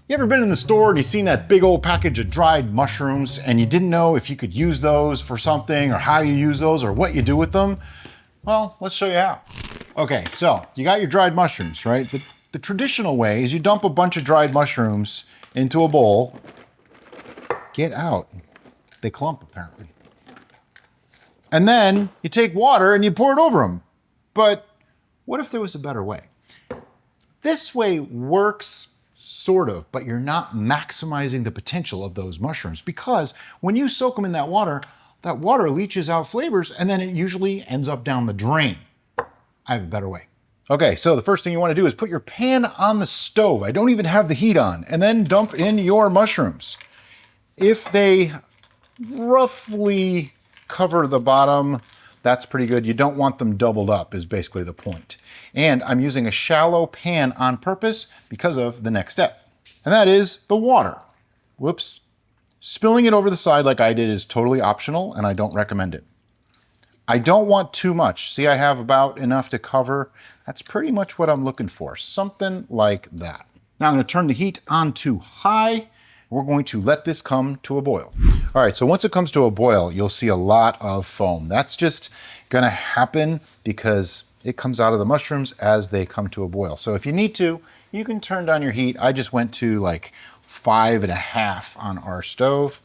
You ever been in the store and you seen that big old package of dried mushrooms and you didn't know if you could use those for something or how you use those or what you do with them? Well, let's show you how. Okay, so you got your dried mushrooms, right? The traditional way is you dump a bunch of dried mushrooms into a bowl. Get out. They clump apparently. And then you take water and you pour it over them. But what if there was a better way? This way works sort of, but you're not maximizing the potential of those mushrooms because when you soak them in that water leaches out flavors and then it usually ends up down the drain. I have a better way. Okay, so the first thing you want to do is put your pan on the stove. I don't even have the heat on, and then dump in your mushrooms. If they roughly cover the bottom, that's pretty good. You don't want them doubled up is basically the point. And I'm using a shallow pan on purpose because of the next step. And that is the water. Whoops. Spilling it over the side like I did is totally optional and I don't recommend it. I don't want too much. See, I have about enough to cover. That's pretty much what I'm looking for. Something like that. Now I'm going to turn the heat on to high. We're going to let this come to a boil. All right, so once it comes to a boil, you'll see a lot of foam. That's just gonna happen because it comes out of the mushrooms as they come to a boil. So if you need to, you can turn down your heat. I just went to like 5.5 on our stove.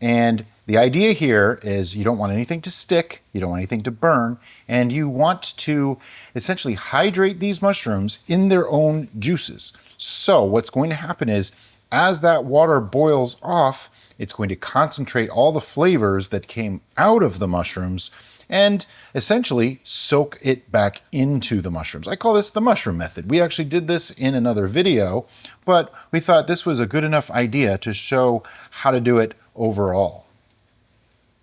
And the idea here is you don't want anything to stick, you don't want anything to burn, and you want to essentially hydrate these mushrooms in their own juices. So what's going to happen is as that water boils off, it's going to concentrate all the flavors that came out of the mushrooms and essentially soak it back into the mushrooms. I call this the mushroom method. We actually did this in another video, but we thought this was a good enough idea to show how to do it overall.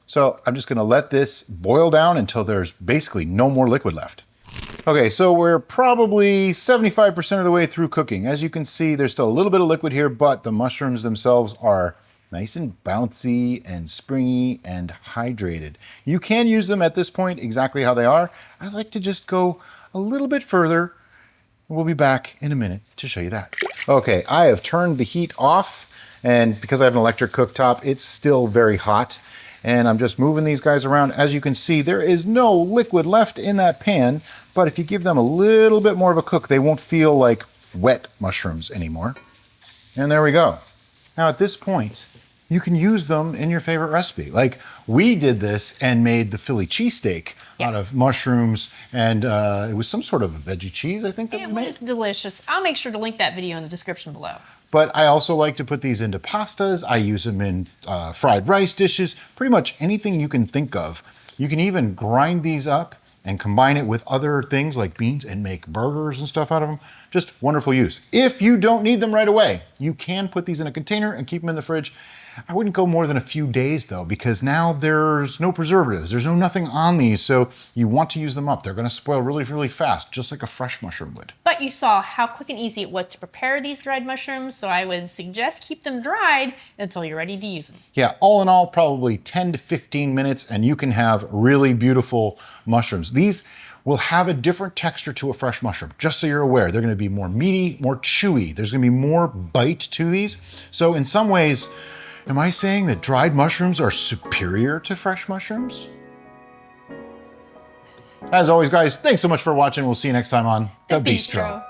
So I'm just gonna let this boil down until there's basically no more liquid left. Okay, so we're probably 75% of the way through cooking. As you can see, there's still a little bit of liquid here, but the mushrooms themselves are nice and bouncy and springy and hydrated. You can use them at this point exactly how they are. I like to just go a little bit further. We'll be back in a minute to show you that. Okay, I have turned the heat off, and because I have an electric cooktop, it's still very hot. And I'm just moving these guys around. As you can see, there is no liquid left in that pan, but if you give them a little bit more of a cook, they won't feel like wet mushrooms anymore. And there we go. Now at this point, you can use them in your favorite recipe. Like we did this and made the Philly cheesesteak out of mushrooms, and it was some sort of a veggie cheese, I think that we made. It was delicious. I'll make sure to link that video in the description below. But I also like to put these into pastas. I use them in fried rice dishes, pretty much anything you can think of. You can even grind these up and combine it with other things like beans and make burgers and stuff out of them. Just wonderful use. If you don't need them right away, you can put these in a container and keep them in the fridge. I wouldn't go more than a few days though, because now there's no preservatives. There's nothing on these, so you want to use them up. They're gonna spoil really, really fast, just like a fresh mushroom would. But you saw how quick and easy it was to prepare these dried mushrooms, so I would suggest keep them dried until you're ready to use them. Yeah, all in all, probably 10 to 15 minutes, and you can have really beautiful mushrooms. These will have a different texture to a fresh mushroom, just so you're aware. They're gonna be more meaty, more chewy. There's gonna be more bite to these. So in some ways, am I saying that dried mushrooms are superior to fresh mushrooms? As always, guys, thanks so much for watching. We'll see you next time on The Bistro.